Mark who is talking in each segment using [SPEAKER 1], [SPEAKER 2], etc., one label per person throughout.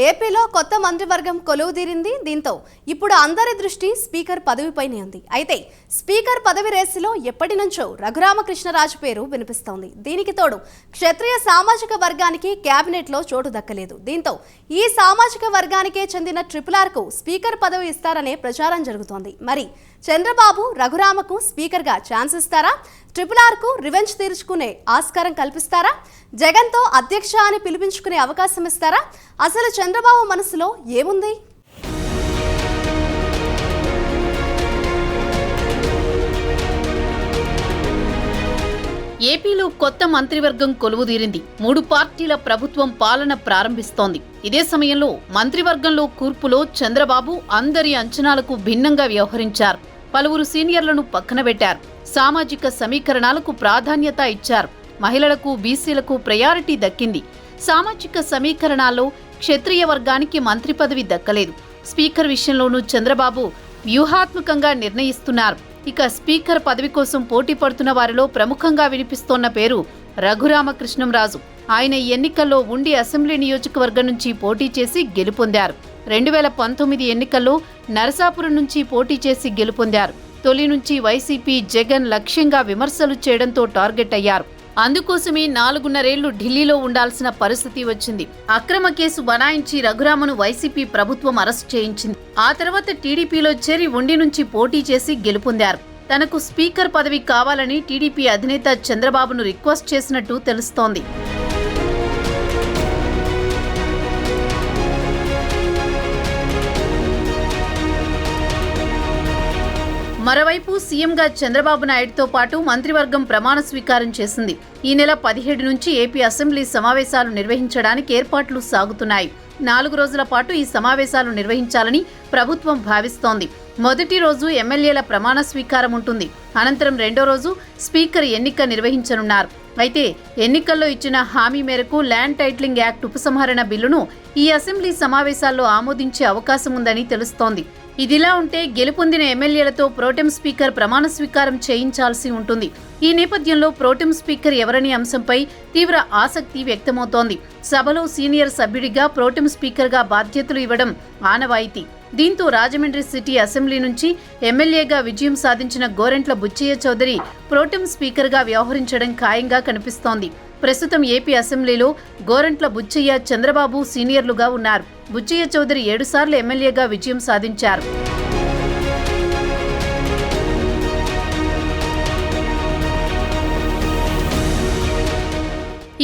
[SPEAKER 1] ఏపీలో కొత్త మంత్రివర్గం కొలువుదీరింది. దీంతో ఇప్పుడు అందరి దృష్టి స్పీకర్ పదవిపైనే ఉంది. అయితే స్పీకర్ పదవి రేసులో ఎప్పటి నుంచో రఘురామకృష్ణరాజు పేరు వినిపిస్తోంది. దీనికి తోడు క్షత్రియ సామాజిక వర్గానికి కేబినెట్లో చోటు దక్కలేదు. దీంతో ఈ సామాజిక వర్గానికే చెందిన RRRకు స్పీకర్ పదవి ఇస్తారనే ప్రచారం జరుగుతోంది. మరి చంద్రబాబు రఘురామకు స్పీకర్గా ఛాన్స్ ఇస్తారా? RRRకు రివెంజ్ తీర్చుకునే ఆస్కారం కల్పిస్తారా? జగన్తో అధ్యక్ష అని పిలిపించుకునే అవకాశం ఇస్తారా? అసలు చంద్రబాబు మనసులో ఏముంది?
[SPEAKER 2] ఏపీలో కొత్త మంత్రివర్గం కొలువుదీరింది. 3 పార్టీల ప్రభుత్వం పాలన ప్రారంభిస్తోంది. ఇదే సమయంలో మంత్రివర్గంలో కూర్పులో చంద్రబాబు అందరి అంచనాలకు భిన్నంగా వ్యవహరించారు. పలువురు సీనియర్లను పక్కన పెట్టారు. సామాజిక సమీకరణాలకు ప్రాధాన్యత ఇచ్చారు. మహిళలకు, బీసీలకు ప్రయారిటీ దక్కింది. సామాజిక సమీకరణాల్లో క్షత్రియ వర్గానికి మంత్రి పదవి దక్కలేదు. స్పీకర్ విషయంలోనూ చంద్రబాబు వ్యూహాత్మకంగా నిర్ణయిస్తున్నారు. ఇక స్పీకర్ పదవి కోసం పోటీ పడుతున్న వారిలో ప్రముఖంగా వినిపిస్తోన్న పేరు రఘురామకృష్ణంరాజు. ఆయన ఈ ఎన్నికల్లో ఉండి అసెంబ్లీ నియోజకవర్గం నుంచి పోటీ చేసి గెలుపొందారు. 2019 ఎన్నికల్లో నరసాపురం నుంచి పోటీ చేసి గెలుపొందారు. తొలి నుంచి వైసీపీ, జగన్ లక్ష్యంగా విమర్శలు చేయడంతో టార్గెట్ అయ్యారు. అందుకోసమే 4.5 ఏళ్లు ఢిల్లీలో ఉండాల్సిన పరిస్థితి వచ్చింది. అక్రమ కేసు బనాయించి రఘురామను వైసీపీ ప్రభుత్వం అరెస్ట్ చేయించింది. ఆ తర్వాత టీడీపీలో చేరి ఉండి నుంచి పోటీ చేసి గెలుపొందారు. తనకు స్పీకర్ పదవి కావాలని టీడీపీ అధినేత చంద్రబాబును రిక్వెస్ట్ చేసినట్టు తెలుస్తోంది. మరోవైపు సీఎంగా చంద్రబాబు నాయుడుతో పాటు మంత్రివర్గం ప్రమాణ స్వీకారం చేసింది. ఈ నెల 17 నుంచి ఏపీ అసెంబ్లీ సమావేశాలు నిర్వహించడానికి ఏర్పాట్లు సాగుతున్నాయి. 4 రోజుల పాటు ఈ సమావేశాలు నిర్వహించాలని ప్రభుత్వం భావిస్తోంది. మొదటి రోజు ఎమ్మెల్యేల ప్రమాణ స్వీకారం ఉంటుంది. అనంతరం రెండో రోజు స్పీకర్ ఎన్నిక నిర్వహించనున్నారు. అయితే ఎన్నికల్లో ఇచ్చిన హామీ మేరకు ల్యాండ్ టైటిలింగ్ యాక్ట్ ఉపసంహరణ బిల్లును ఈ అసెంబ్లీ సమావేశాల్లో ఆమోదించే అవకాశం ఉందని తెలుస్తోంది. ఇదిలా ఉంటే గెలుపొందిన ఎమ్మెల్యేలతో ప్రోటెం స్పీకర్ ప్రమాణ స్వీకారం చేయించాల్సి ఉంటుంది. ఈ నేపథ్యంలో ప్రోటెం స్పీకర్ ఎవరనే అంశంపై తీవ్ర ఆసక్తి వ్యక్తమవుతోంది. సభలో సీనియర్ సభ్యుడిగా ప్రోటెం స్పీకర్గా బాధ్యతలు ఇవ్వడం ఆనవాయితీ. దీంతో రాజమండ్రి సిటీ అసెంబ్లీ నుంచి ఎమ్మెల్యేగా విజయం సాధించిన గోరంట్ల బుచ్చయ్య చౌదరి ప్రోటెం స్పీకర్గా వ్యవహరించడం ఖాయంగా కనిపిస్తోంది. ప్రస్తుతం ఏపీ అసెంబ్లీలో గోరంట్ల బుచ్చయ్య, చంద్రబాబు సీనియర్లుగా ఉన్నారు. బుచ్చయ్య చౌదరి 7 సార్లు ఎమ్మెల్యేగా విజయం సాధించారు.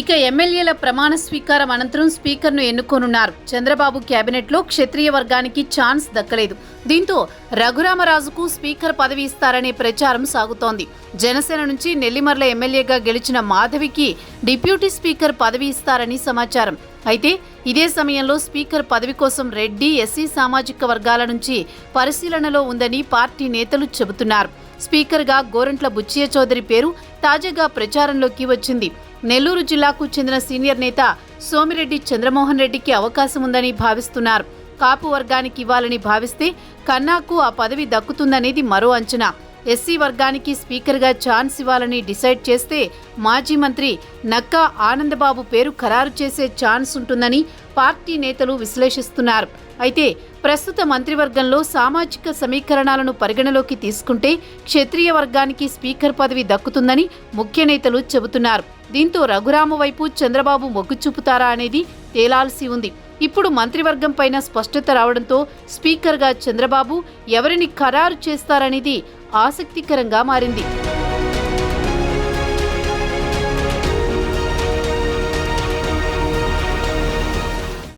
[SPEAKER 2] ఇక ఎమ్మెల్యేల ప్రమాణ స్వీకారం అనంతరం స్పీకర్ను ఎన్నుకోనున్నారు. చంద్రబాబు కేబినెట్లో క్షత్రియ వర్గానికి ఛాన్స్ దక్కలేదు. దీంతో రఘురామరాజుకు స్పీకర్ పదవి ఇస్తారనే ప్రచారం సాగుతోంది. జనసేన నుంచి నెల్లిమర్ల ఎమ్మెల్యేగా గెలిచిన మాధవికి డిప్యూటీ స్పీకర్ పదవి ఇస్తారని సమాచారం. అయితే ఇదే సమయంలో స్పీకర్ పదవి కోసం రెడ్డి, ఎస్సీ సామాజిక వర్గాల నుంచి పరిశీలనలో ఉందని పార్టీ నేతలు చెబుతున్నారు. స్పీకర్గా గోరంట్ల బుచ్చయ్య చౌదరి పేరు తాజాగా ప్రచారంలోకి వచ్చింది. నెల్లూరు జిల్లాకు చెందిన సీనియర్ నేత సోమిరెడ్డి చంద్రమోహన్ రెడ్డికి అవకాశం ఉందని భావిస్తున్నారు. కాపు వర్గానికి ఇవ్వాలని భావిస్తే కన్నాకు ఆ పదవి దక్కుతుందనేది మరో అంచనా. ఎస్సీ వర్గానికి స్పీకర్గా ఛాన్స్ ఇవ్వాలని డిసైడ్ చేస్తే మాజీ మంత్రి నక్కా ఆనందబాబు పేరు ఖరారు చేసే ఛాన్స్ ఉంటుందని పార్టీ నేతలు విశ్లేషిస్తున్నారు. అయితే ప్రస్తుత మంత్రివర్గంలో సామాజిక సమీకరణాలను పరిగణలోకి తీసుకుంటే క్షత్రియ వర్గానికి స్పీకర్ పదవి దక్కుతుందని ముఖ్య నేతలు చెబుతున్నారు. దీంతో రఘురామ వైపు చంద్రబాబు మొగ్గు చూపుతారా అనేది తేలాల్సి ఉంది. ఇప్పుడు మంత్రివర్గం పైన స్పష్టత రావడంతో స్పీకర్గా చంద్రబాబు ఎవరిని ఖరారు చేస్తారనేది ఆసక్తికరంగా మారింది.